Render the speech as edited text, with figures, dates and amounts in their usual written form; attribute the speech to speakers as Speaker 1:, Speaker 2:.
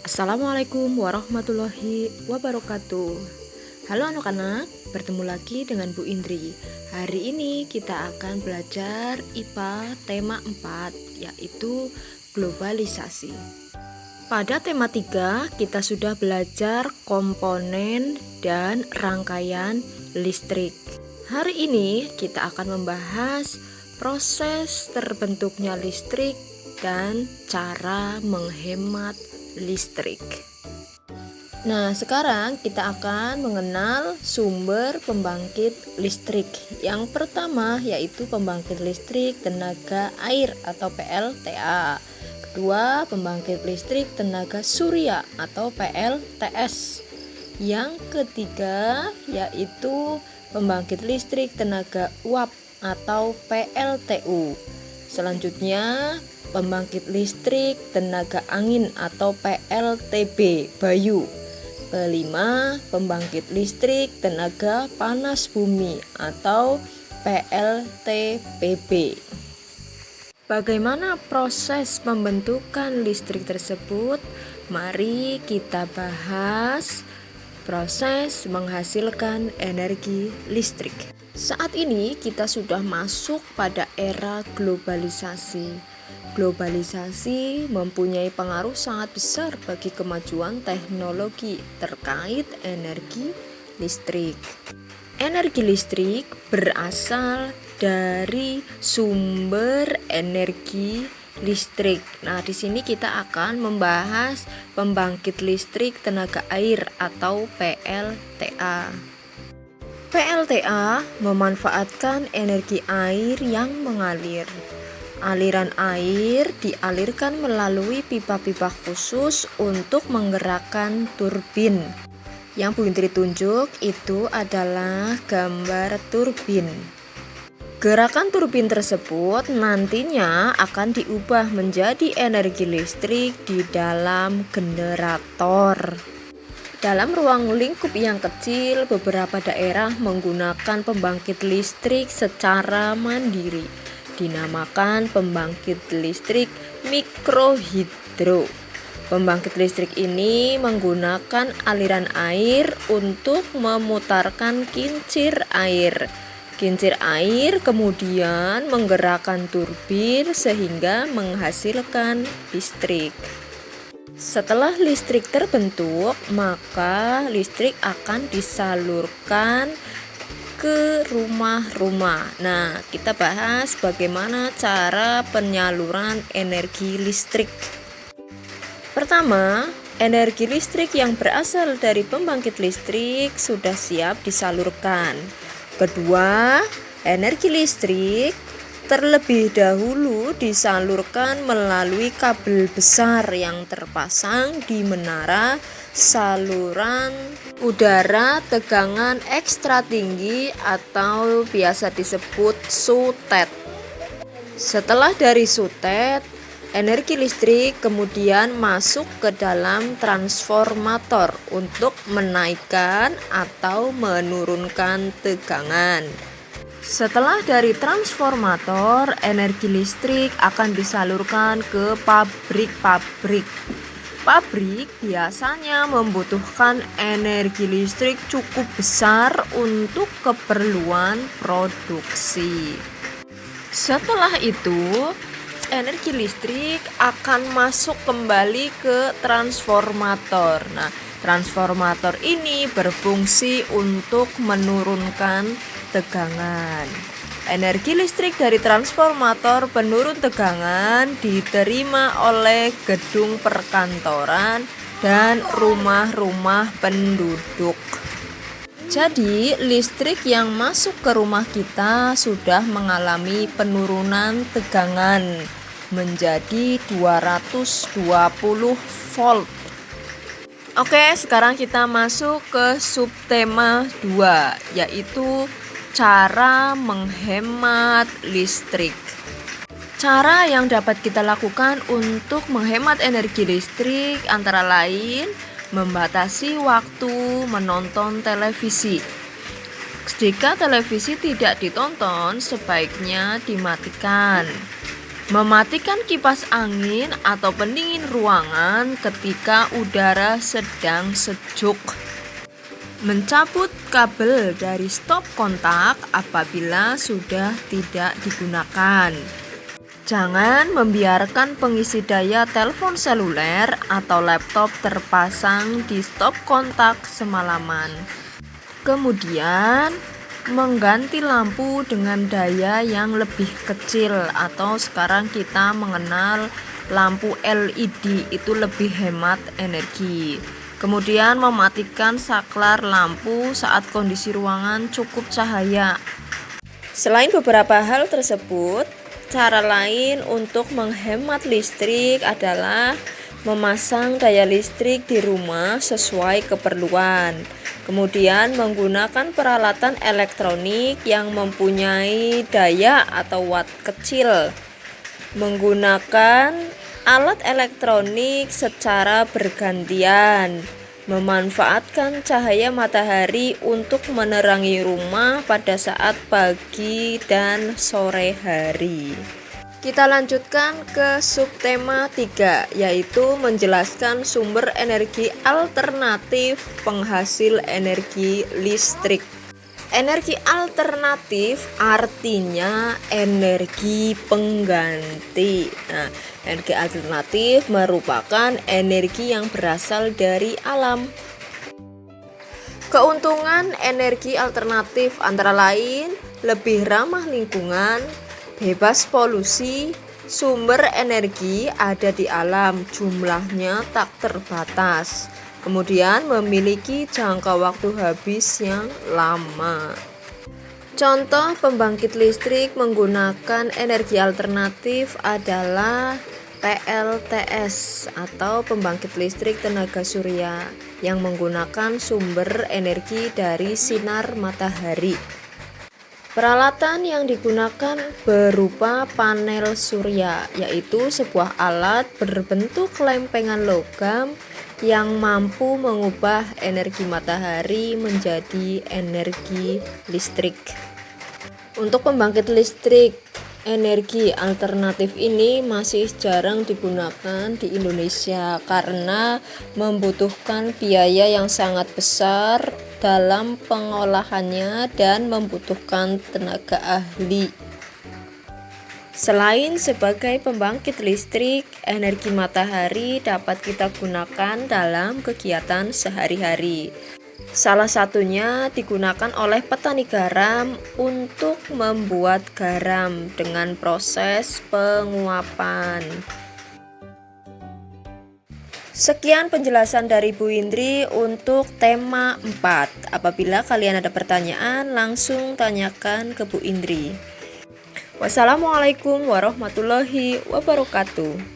Speaker 1: Assalamualaikum warahmatullahi wabarakatuh. Halo anak-anak, bertemu lagi dengan Bu Indri. Hari ini kita akan belajar IPA tema 4, yaitu globalisasi. Pada tema 3, kita sudah belajar komponen dan rangkaian listrik. Hari ini kita akan membahas proses terbentuknya listrik dan cara menghemat listrik. Nah, sekarang kita akan mengenal sumber pembangkit listrik. Yang pertama yaitu pembangkit listrik tenaga air atau PLTA. Kedua, pembangkit listrik tenaga surya atau PLTS. Yang ketiga yaitu pembangkit listrik tenaga uap atau PLTU. Selanjutnya, pembangkit listrik tenaga angin atau PLTB Bayu. Kelima, pembangkit listrik tenaga panas bumi atau PLTPB. Bagaimana proses pembentukan listrik tersebut? Mari kita bahas proses menghasilkan energi listrik. Saat ini kita sudah masuk pada era globalisasi. Globalisasi mempunyai pengaruh sangat besar bagi kemajuan teknologi terkait energi listrik. Energi listrik berasal dari sumber energi listrik. Nah, di sini kita akan membahas pembangkit listrik tenaga air atau PLTA. PLTA memanfaatkan energi air yang mengalir. Aliran air dialirkan melalui pipa-pipa khusus untuk menggerakkan turbin. Yang Bu Indri tunjuk itu adalah gambar turbin. Gerakan turbin tersebut nantinya akan diubah menjadi energi listrik di dalam generator. Dalam ruang lingkup yang kecil, beberapa daerah menggunakan pembangkit listrik secara mandiri. Dinamakan pembangkit listrik mikrohidro. Pembangkit listrik ini menggunakan aliran air untuk memutarkan kincir air. Kincir air kemudian menggerakkan turbin sehingga menghasilkan listrik. Setelah listrik terbentuk, maka listrik akan disalurkan ke rumah-rumah. Nah, kita bahas bagaimana cara penyaluran energi listrik. Pertama, energi listrik yang berasal dari pembangkit listrik sudah siap disalurkan. Kedua, energi listrik terlebih dahulu disalurkan melalui kabel besar yang terpasang di menara saluran udara tegangan ekstra tinggi atau biasa disebut sutet. Setelah dari sutet, energi listrik kemudian masuk ke dalam transformator untuk menaikkan atau menurunkan tegangan. Setelah dari transformator, energi listrik akan disalurkan ke pabrik-pabrik. Pabrik biasanya membutuhkan energi listrik cukup besar untuk keperluan produksi. Setelah itu, energi listrik akan masuk kembali ke transformator. Nah, transformator ini berfungsi untuk menurunkan tegangan. Energi listrik dari transformator penurun tegangan diterima oleh gedung perkantoran dan rumah-rumah penduduk. Jadi, listrik yang masuk ke rumah kita sudah mengalami penurunan tegangan menjadi 220 volt. Oke, sekarang kita masuk ke subtema 2, yaitu cara menghemat listrik. Cara yang dapat kita lakukan untuk menghemat energi listrik antara lain membatasi waktu menonton televisi. Jika televisi tidak ditonton, sebaiknya dimatikan. Mematikan kipas angin atau pendingin ruangan ketika udara sedang sejuk. Mencabut kabel dari stop kontak apabila sudah tidak digunakan. Jangan membiarkan pengisi daya telepon seluler atau laptop terpasang di stop kontak semalaman. Kemudian, mengganti lampu dengan daya yang lebih kecil atau sekarang kita mengenal lampu LED, itu lebih hemat energi. Kemudian mematikan saklar lampu saat kondisi ruangan cukup cahaya. Selain beberapa hal tersebut, cara lain untuk menghemat listrik adalah memasang daya listrik di rumah sesuai keperluan. Kemudian menggunakan peralatan elektronik yang mempunyai daya atau watt kecil. Menggunakan alat elektronik secara bergantian. Memanfaatkan cahaya matahari untuk menerangi rumah pada saat pagi dan sore hari. Kita lanjutkan ke subtema 3, yaitu menjelaskan sumber energi alternatif penghasil energi listrik. Energi alternatif artinya energi pengganti. Nah, energi alternatif merupakan energi yang berasal dari alam. Keuntungan energi alternatif antara lain lebih ramah lingkungan, bebas polusi, sumber energi ada di alam, jumlahnya tak terbatas. Kemudian memiliki jangka waktu habis yang lama. Contoh pembangkit listrik menggunakan energi alternatif adalah PLTS atau pembangkit listrik tenaga surya yang menggunakan sumber energi dari sinar matahari. Peralatan yang digunakan berupa panel surya, yaitu sebuah alat berbentuk lempengan logam yang mampu mengubah energi matahari menjadi energi listrik. Untuk pembangkit listrik energi alternatif ini masih jarang digunakan di Indonesia karena membutuhkan biaya yang sangat besar dalam pengolahannya dan membutuhkan tenaga ahli. Selain sebagai pembangkit listrik, energi matahari dapat kita gunakan dalam kegiatan sehari-hari. Salah satunya digunakan oleh petani garam untuk membuat garam dengan proses penguapan. Sekian penjelasan dari Bu Indri untuk tema 4. Apabila kalian ada pertanyaan, langsung tanyakan ke Bu Indri. Wassalamualaikum warahmatullahi wabarakatuh.